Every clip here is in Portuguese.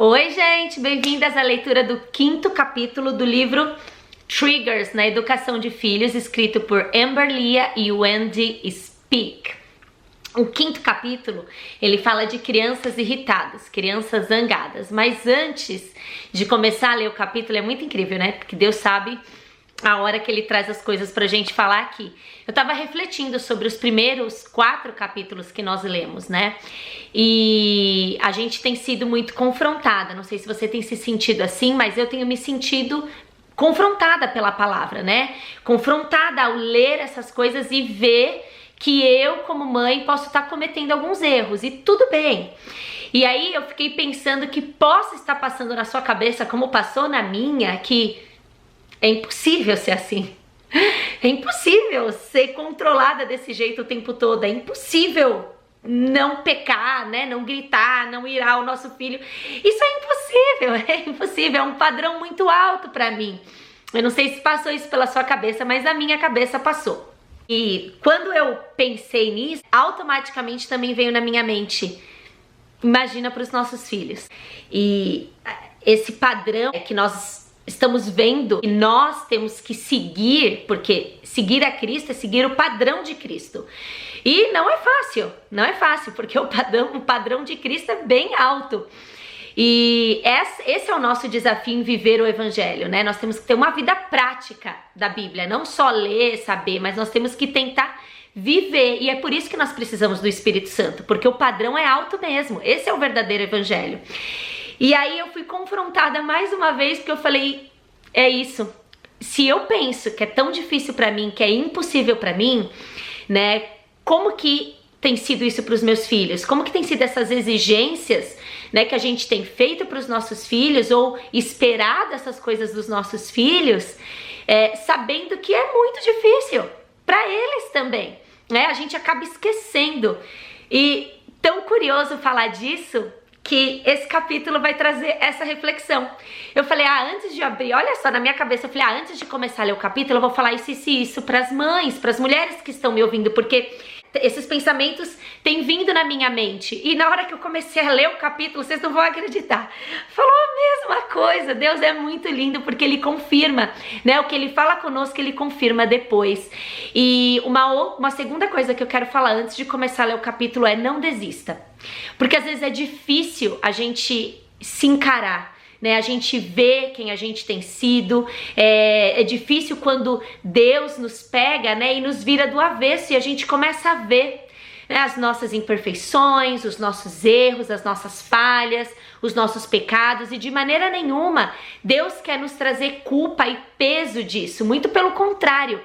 Oi, gente, bem-vindas à leitura do 5º capítulo do livro Triggers na Educação de Filhos, escrito por Amber Lia e Wendy Speak. O 5º capítulo, ele fala de crianças irritadas, crianças zangadas, mas antes de começar a ler o capítulo, é muito incrível, né? Porque Deus sabe a hora que ele traz as coisas pra gente falar aqui. Eu tava refletindo sobre os primeiros 4 capítulos que nós lemos, né? E a gente tem sido muito confrontada. Não sei se você tem se sentido assim, mas eu tenho me sentido confrontada pela palavra, né? Confrontada ao ler essas coisas e ver que eu, como mãe, posso estar cometendo alguns erros, e tudo bem. E aí eu fiquei pensando que possa estar passando na sua cabeça, como passou na minha, que é impossível ser assim. É impossível ser controlada desse jeito o tempo todo. É impossível não pecar, né? Não gritar, não irar o nosso filho. Isso é impossível, é impossível. É um padrão muito alto pra mim. Eu não sei se passou isso pela sua cabeça, mas a minha cabeça passou. E quando eu pensei nisso, automaticamente também veio na minha mente: imagina para os nossos filhos. E esse padrão que nós estamos vendo e nós temos que seguir, porque seguir a Cristo é seguir o padrão de Cristo. E não é fácil, porque o padrão de Cristo é bem alto. E esse é o nosso desafio em viver o Evangelho, né? Nós temos que ter uma vida prática da Bíblia, não só ler, saber, mas nós temos que tentar viver. E é por isso que nós precisamos do Espírito Santo, porque o padrão é alto mesmo. Esse é o verdadeiro Evangelho. E aí eu fui confrontada mais uma vez, porque eu falei, é isso. Se eu penso que é tão difícil pra mim, que é impossível pra mim, né? Como que tem sido isso para os meus filhos? Como que tem sido essas exigências, né, que a gente tem feito para os nossos filhos, ou esperado essas coisas dos nossos filhos, sabendo que é muito difícil para eles também, né? A gente acaba esquecendo. E tão curioso falar disso, que esse capítulo vai trazer essa reflexão. Eu falei, antes de abrir, olha só, na minha cabeça, eu falei, antes de começar a ler o capítulo, eu vou falar isso para as mães, para as mulheres que estão me ouvindo, porque esses pensamentos têm vindo na minha mente. E na hora que eu comecei a ler o capítulo, vocês não vão acreditar, falou a mesma coisa. Deus é muito lindo, porque Ele confirma, né? O que Ele fala conosco, Ele confirma depois. E uma segunda coisa que eu quero falar antes de começar a ler o capítulo é: não desista. Porque às vezes é difícil a gente se encarar, né? A gente vê quem a gente tem sido. É difícil quando Deus nos pega, né, e nos vira do avesso, e a gente começa a ver, né, as nossas imperfeições, os nossos erros, as nossas falhas, os nossos pecados. E de maneira nenhuma Deus quer nos trazer culpa e peso disso. Muito pelo contrário.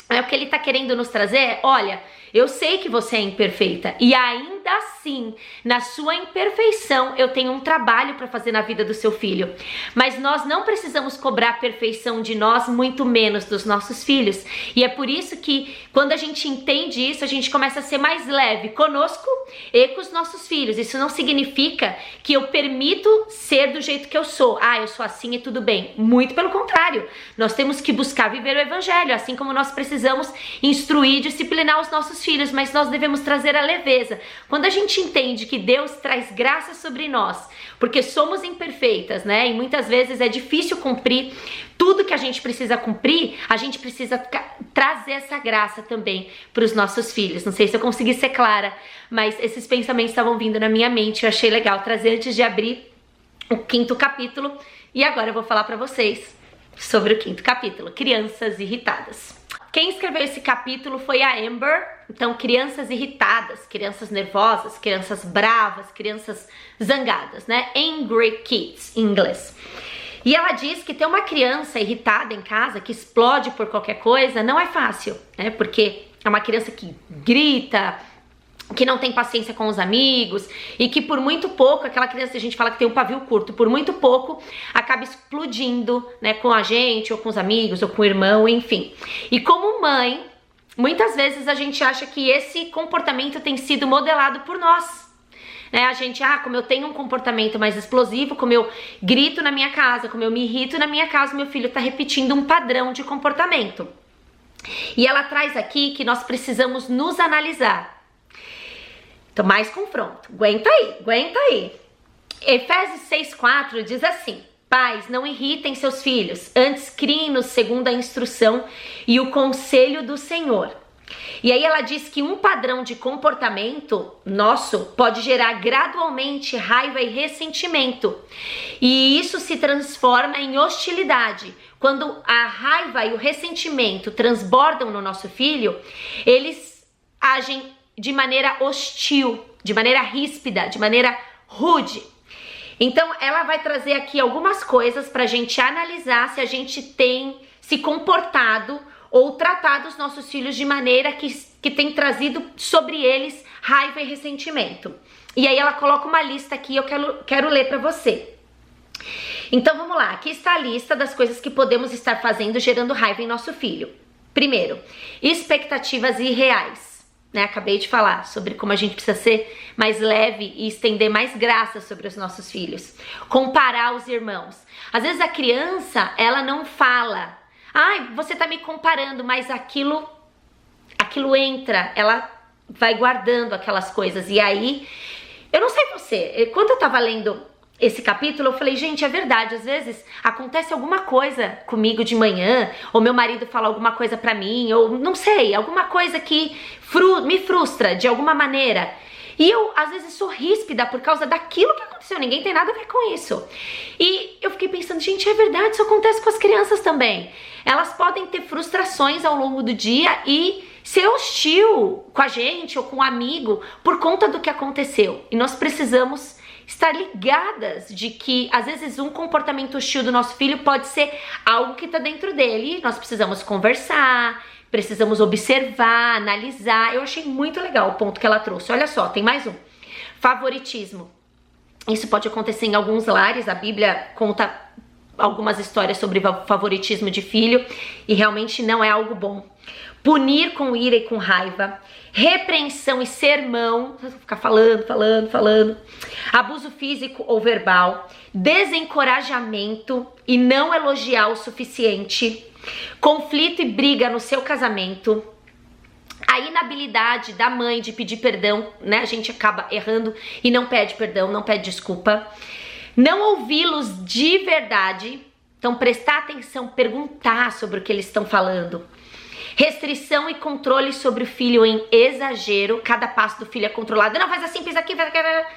O que Ele está querendo nos trazer é: olha, eu sei que você é imperfeita, e ainda assim, na sua imperfeição, eu tenho um trabalho para fazer na vida do seu filho. Mas nós não precisamos cobrar a perfeição de nós, muito menos dos nossos filhos. E é por isso que, quando a gente entende isso, a gente começa a ser mais leve conosco e com os nossos filhos. Isso não significa que eu permito ser do jeito que eu sou. Eu sou assim e tudo bem. Muito pelo contrário. Nós temos que buscar viver o Evangelho, assim como nós precisamos instruir e disciplinar os nossos filhos, mas nós devemos trazer a leveza. Quando a gente entende que Deus traz graça sobre nós, porque somos imperfeitas, né? E muitas vezes é difícil cumprir tudo que a gente precisa cumprir, a gente precisa trazer essa graça também para os nossos filhos. Não sei se eu consegui ser clara, mas esses pensamentos estavam vindo na minha mente. Eu achei legal trazer antes de abrir o 5º capítulo. E agora eu vou falar para vocês sobre o 5º capítulo: crianças irritadas. Quem escreveu esse capítulo foi a Amber. Então, crianças irritadas, crianças nervosas, crianças bravas, crianças zangadas, né? Angry kids, em inglês. E ela diz que ter uma criança irritada em casa, que explode por qualquer coisa, não é fácil, né? Porque é uma criança que grita, que não tem paciência com os amigos, e que por muito pouco, aquela criança, a gente fala que tem um pavio curto, por muito pouco acaba explodindo, né, com a gente, ou com os amigos, ou com o irmão, enfim. E como mãe, muitas vezes a gente acha que esse comportamento tem sido modelado por nós, né? A gente, como eu tenho um comportamento mais explosivo, como eu grito na minha casa, como eu me irrito na minha casa, meu filho tá repetindo um padrão de comportamento. E ela traz aqui que nós precisamos nos analisar. Então, mais confronto. Aguenta aí. Efésios 6,4 diz assim: pais, não irritem seus filhos, antes criem-nos segundo a instrução e o conselho do Senhor. E aí ela diz que um padrão de comportamento nosso pode gerar gradualmente raiva e ressentimento. E isso se transforma em hostilidade. Quando a raiva e o ressentimento transbordam no nosso filho, eles agem de maneira hostil, de maneira ríspida, de maneira rude. Então ela vai trazer aqui algumas coisas para a gente analisar se a gente tem se comportado ou tratado os nossos filhos de maneira que tem trazido sobre eles raiva e ressentimento. E aí ela coloca uma lista aqui, eu quero ler para você. Então vamos lá, aqui está a lista das coisas que podemos estar fazendo gerando raiva em nosso filho. Primeiro, expectativas irreais. Acabei de falar sobre como a gente precisa ser mais leve e estender mais graça sobre os nossos filhos. Comparar os irmãos. Às vezes a criança, ela não fala: ai, você tá me comparando, mas aquilo entra, ela vai guardando aquelas coisas. E aí, eu não sei você, quando eu tava lendo esse capítulo, eu falei, gente, é verdade, às vezes acontece alguma coisa comigo de manhã, ou meu marido fala alguma coisa pra mim, ou não sei, alguma coisa que me frustra de alguma maneira. E eu, às vezes, sou ríspida por causa daquilo que aconteceu. Ninguém tem nada a ver com isso. E eu fiquei pensando, gente, é verdade, isso acontece com as crianças também. Elas podem ter frustrações ao longo do dia e ser hostil com a gente ou com um amigo por conta do que aconteceu. E nós precisamos estar ligadas de que, às vezes, um comportamento hostil do nosso filho pode ser algo que está dentro dele. Nós precisamos conversar, precisamos observar, analisar. Eu achei muito legal o ponto que ela trouxe. Olha só, tem mais um. Favoritismo. Isso pode acontecer em alguns lares. A Bíblia conta algumas histórias sobre favoritismo de filho e realmente não é algo bom. Punir com ira e com raiva. Repreensão e sermão. Ficar falando. Abuso físico ou verbal. Desencorajamento e não elogiar o suficiente. Conflito e briga no seu casamento. A inabilidade da mãe de pedir perdão, né? A gente acaba errando e não pede perdão, não pede desculpa. Não ouvi-los de verdade. Então prestar atenção, perguntar sobre o que eles estão falando. Restrição e controle sobre o filho em exagero. Cada passo do filho é controlado. Não, faz assim, faz aqui, faz aqui.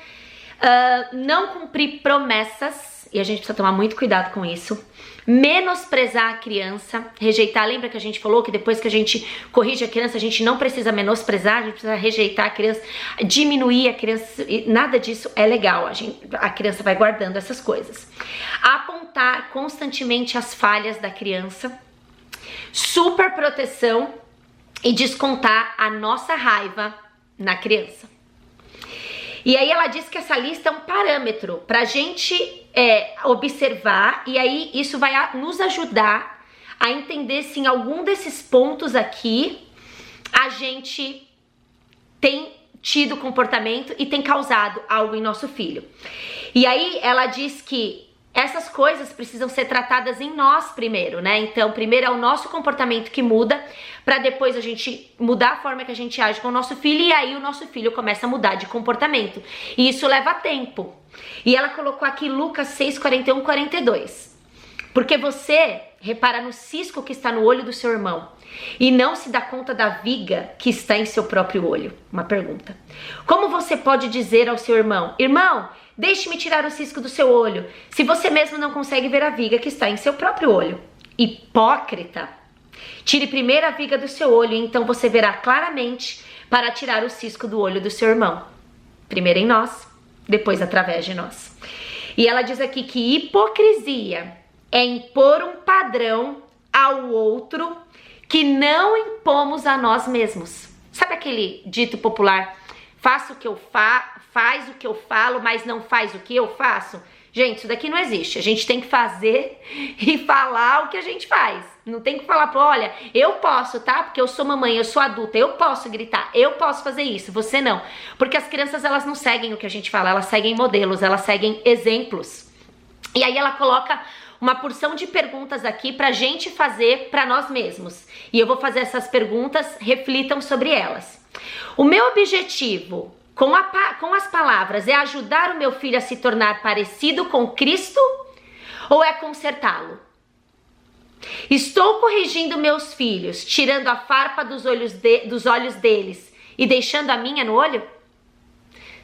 Não cumprir promessas. E a gente precisa tomar muito cuidado com isso. Menosprezar a criança, rejeitar. Lembra que a gente falou que depois que a gente corrige a criança, a gente não precisa menosprezar, a gente precisa rejeitar a criança, diminuir a criança. Nada disso é legal, a criança vai guardando essas coisas. Apontar constantemente as falhas da criança. Super proteção e descontar a nossa raiva na criança. E aí ela diz que essa lista é um parâmetro pra gente observar, e aí isso vai nos ajudar a entender se em algum desses pontos aqui a gente tem tido comportamento e tem causado algo em nosso filho. E aí ela diz que essas coisas precisam ser tratadas em nós primeiro, né? Então, primeiro é o nosso comportamento que muda, para depois a gente mudar a forma que a gente age com o nosso filho, e aí o nosso filho começa a mudar de comportamento. E isso leva tempo. E ela colocou aqui Lucas 6, 41, 42. Porque você repara no cisco que está no olho do seu irmão e não se dá conta da viga que está em seu próprio olho. Uma pergunta. Como você pode dizer ao seu irmão, irmão, deixe-me tirar o cisco do seu olho, se você mesmo não consegue ver a viga que está em seu próprio olho? Hipócrita! Tire primeiro a viga do seu olho e então você verá claramente para tirar o cisco do olho do seu irmão. Primeiro em nós, depois através de nós. E ela diz aqui que hipocrisia é impor um padrão ao outro que não impomos a nós mesmos. Sabe aquele dito popular, faça o que eu faz o que eu falo, mas não faz o que eu faço? Gente, isso daqui não existe. A gente tem que fazer e falar o que a gente faz. Não tem que falar, olha, eu posso, tá? Porque eu sou mamãe, eu sou adulta, eu posso gritar, eu posso fazer isso, você não. Porque as crianças, elas não seguem o que a gente fala, elas seguem modelos, elas seguem exemplos. E aí ela coloca uma porção de perguntas aqui pra gente fazer pra nós mesmos. E eu vou fazer essas perguntas, reflitam sobre elas. O meu objetivo com as palavras é ajudar o meu filho a se tornar parecido com Cristo ou é consertá-lo? Estou corrigindo meus filhos, tirando a farpa dos olhos deles e deixando a minha no olho?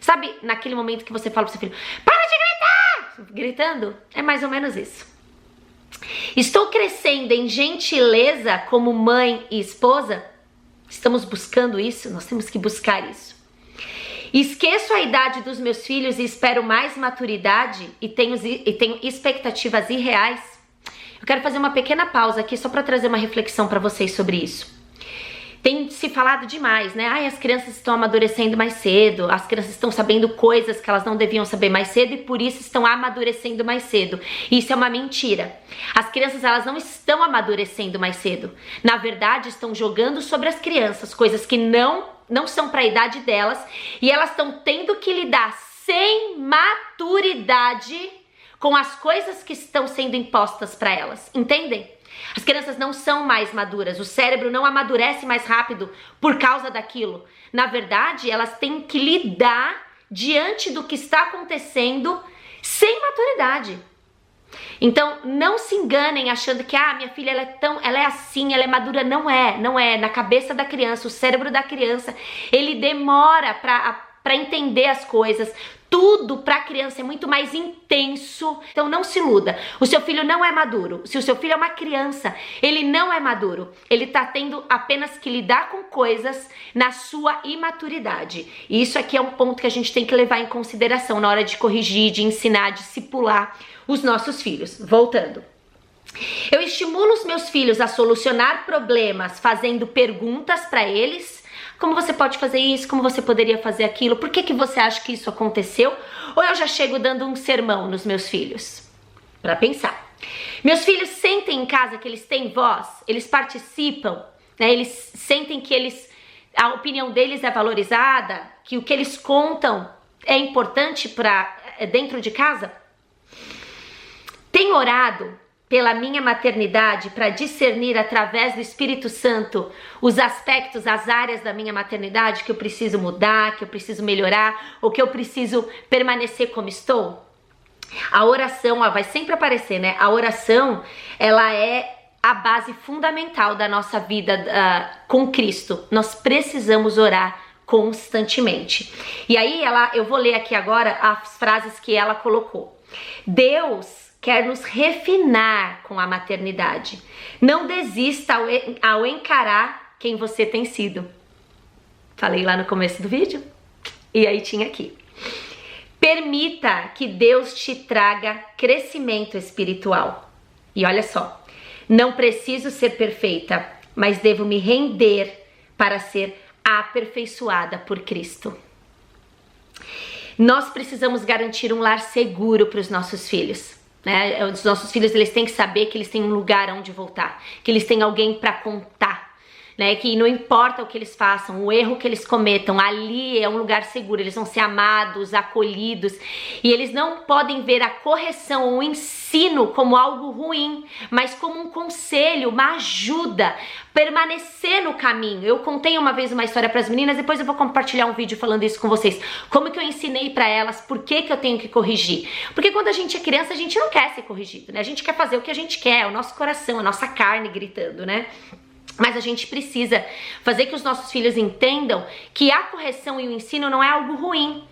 Sabe, naquele momento que você fala pro seu filho, para de gritar! Gritando, é mais ou menos isso. Estou crescendo em gentileza como mãe e esposa? Estamos buscando isso? Nós temos que buscar isso. Esqueço a idade dos meus filhos e espero mais maturidade e tenho expectativas irreais? Eu quero fazer uma pequena pausa aqui só para trazer uma reflexão para vocês sobre isso. Tem se falado demais, né? Ai, as crianças estão amadurecendo mais cedo, as crianças estão sabendo coisas que elas não deviam saber mais cedo e por isso estão amadurecendo mais cedo. Isso é uma mentira. As crianças, elas não estão amadurecendo mais cedo. Na verdade, estão jogando sobre as crianças coisas que não são para a idade delas e elas estão tendo que lidar sem maturidade com as coisas que estão sendo impostas para elas. Entendem? As crianças não são mais maduras, o cérebro não amadurece mais rápido por causa daquilo. Na verdade, elas têm que lidar diante do que está acontecendo sem maturidade. Então, não se enganem achando que minha filha ela é assim, ela é madura. Não é. Na cabeça da criança, o cérebro da criança, ele demora para entender as coisas. Tudo para a criança é muito mais intenso. Então não se iluda. O seu filho não é maduro. Se o seu filho é uma criança, ele não é maduro. Ele está tendo apenas que lidar com coisas na sua imaturidade. E isso aqui é um ponto que a gente tem que levar em consideração na hora de corrigir, de ensinar, de discipular os nossos filhos. Voltando. Eu estimulo os meus filhos a solucionar problemas fazendo perguntas para eles. Como você pode fazer isso? Como você poderia fazer aquilo? Por que você acha que isso aconteceu? Ou eu já chego dando um sermão nos meus filhos? Para pensar. Meus filhos sentem em casa que eles têm voz, eles participam, né? Eles sentem que a opinião deles é valorizada, que o que eles contam é importante para dentro de casa? Tenho orado pela minha maternidade para discernir através do Espírito Santo os aspectos, as áreas da minha maternidade que eu preciso mudar, que eu preciso melhorar ou que eu preciso permanecer como estou? A oração, vai sempre aparecer, né? A oração, ela é a base fundamental da nossa vida com Cristo. Nós precisamos orar constantemente. E aí eu vou ler aqui agora as frases que ela colocou. Deus quer nos refinar com a maternidade. Não desista ao encarar quem você tem sido. Falei lá no começo do vídeo? E aí tinha aqui. Permita que Deus te traga crescimento espiritual. E olha só, não preciso ser perfeita, mas devo me render para ser aperfeiçoada por Cristo. Nós precisamos garantir um lar seguro para os nossos filhos. Né? Os nossos filhos, eles têm que saber que eles têm um lugar onde voltar, que eles têm alguém para contar, né? Que não importa o que eles façam, o erro que eles cometam, ali é um lugar seguro, eles vão ser amados, acolhidos, e eles não podem ver a correção, o ensino como algo ruim, mas como um conselho, uma ajuda, permanecer no caminho. Eu contei uma vez uma história para as meninas, depois eu vou compartilhar um vídeo falando isso com vocês, como que eu ensinei para elas, por que eu tenho que corrigir, porque quando a gente é criança a gente não quer ser corrigido, né? A gente quer fazer o que a gente quer, o nosso coração, a nossa carne gritando, né? Mas a gente precisa fazer que os nossos filhos entendam que a correção e o ensino não é algo ruim.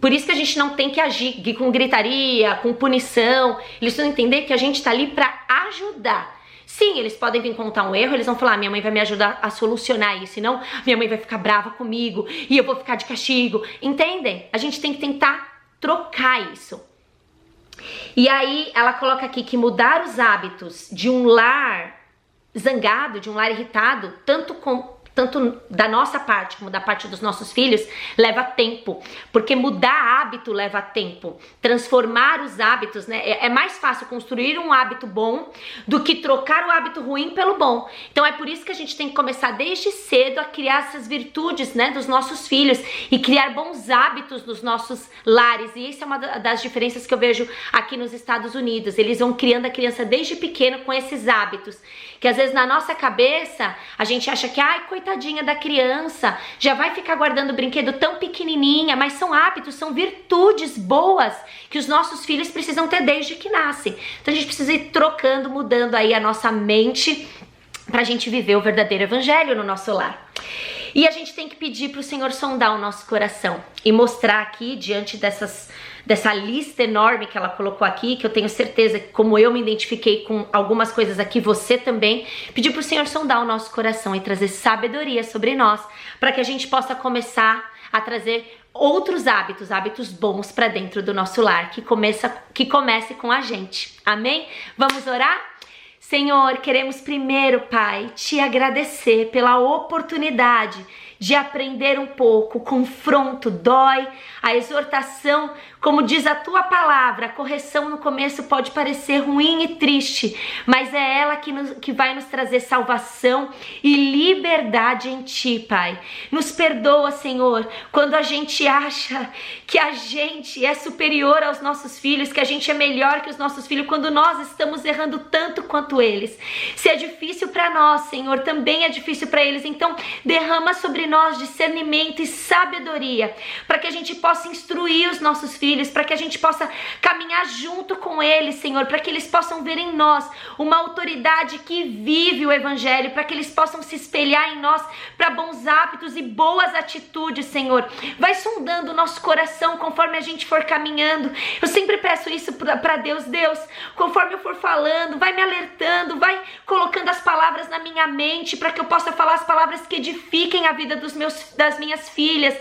Por isso que a gente não tem que agir com gritaria, com punição. Eles precisam entender que a gente está ali para ajudar. Sim, eles podem vir contar um erro, eles vão falar, minha mãe vai me ajudar a solucionar isso, senão minha mãe vai ficar brava comigo e eu vou ficar de castigo. Entendem? A gente tem que tentar trocar isso. E aí ela coloca aqui que mudar os hábitos de um lar zangado, de um lar irritado, tanto da nossa parte como da parte dos nossos filhos, leva tempo, porque mudar hábito leva tempo, transformar os hábitos, né? É mais fácil construir um hábito bom do que trocar o hábito ruim pelo bom. Então é por isso que a gente tem que começar desde cedo a criar essas virtudes, né, dos nossos filhos e criar bons hábitos nos nossos lares. E isso é uma das diferenças que eu vejo aqui nos Estados Unidos. Eles vão criando a criança desde pequeno com esses hábitos, que às vezes na nossa cabeça a gente acha que, ai, coitado, coitadinha da criança, já vai ficar guardando o brinquedo tão pequenininha, mas são hábitos, são virtudes boas que os nossos filhos precisam ter desde que nascem. Então a gente precisa ir trocando, mudando aí a nossa mente pra gente viver o verdadeiro evangelho no nosso lar. E a gente tem que pedir pro Senhor sondar o nosso coração e mostrar aqui, diante dessa lista enorme que ela colocou aqui, que eu tenho certeza que, como eu me identifiquei com algumas coisas aqui, você também, pedir pro Senhor sondar o nosso coração e trazer sabedoria sobre nós, para que a gente possa começar a trazer outros hábitos bons para dentro do nosso lar, que comece com a gente. Amém? Vamos orar? Senhor, queremos primeiro, Pai, te agradecer pela oportunidade de aprender um pouco. O confronto dói, a exortação, como diz a tua palavra, a correção no começo pode parecer ruim e triste, mas é ela que vai nos trazer salvação e liberdade em ti, Pai. Nos perdoa, Senhor, quando a gente acha que a gente é superior aos nossos filhos, que a gente é melhor que os nossos filhos, quando nós estamos errando tanto quanto eles. Se é difícil para nós, Senhor, também é difícil para eles, então derrama sobre nós discernimento e sabedoria, para que a gente possa instruir os nossos filhos, para que a gente possa caminhar junto com eles, Senhor, para que eles possam ver em nós uma autoridade que vive o evangelho, para que eles possam se espelhar em nós para bons hábitos e boas atitudes, Senhor. Vai sondando o nosso coração conforme a gente for caminhando. Eu sempre peço isso para Deus, conforme eu for falando, vai me alertando, vai colocando as palavras na minha mente, para que eu possa falar as palavras que edifiquem a vida das minhas filhas,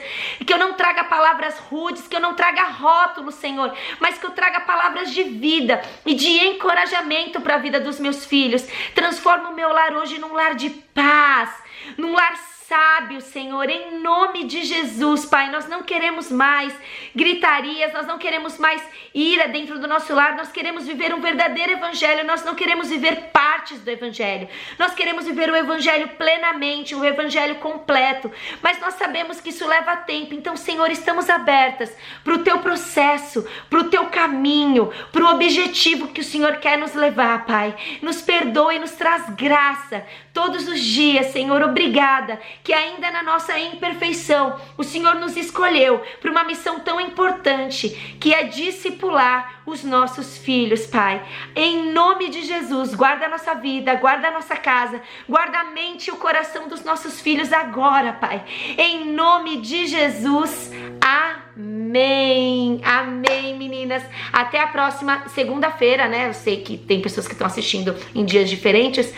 que eu não traga palavras rudes, que eu não traga rótulos, Senhor, mas que eu traga palavras de vida e de encorajamento para a vida dos meus filhos. Transforma o meu lar hoje num lar de paz, num lar sábio, Senhor, em nome de Jesus, Pai. Nós não queremos mais gritarias, nós não queremos mais ira dentro do nosso lar, nós queremos viver um verdadeiro evangelho, nós não queremos viver partes do evangelho, nós queremos viver o evangelho plenamente, o evangelho completo, mas nós sabemos que isso leva tempo. Então, Senhor, estamos abertas para o teu processo, para o teu caminho, para o objetivo que o Senhor quer nos levar, Pai. Nos perdoe e nos traz graça todos os dias, Senhor. Obrigada que ainda na nossa imperfeição o Senhor nos escolheu para uma missão tão importante, que é discipular os nossos filhos, Pai. Em nome de Jesus, guarda a nossa vida, guarda a nossa casa, guarda a mente e o coração dos nossos filhos agora, Pai. Em nome de Jesus, amém. Amém, meninas. Até a próxima segunda-feira, né? Eu sei que tem pessoas que estão assistindo em dias diferentes,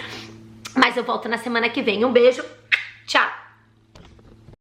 mas eu volto na semana que vem. Um beijo, tchau!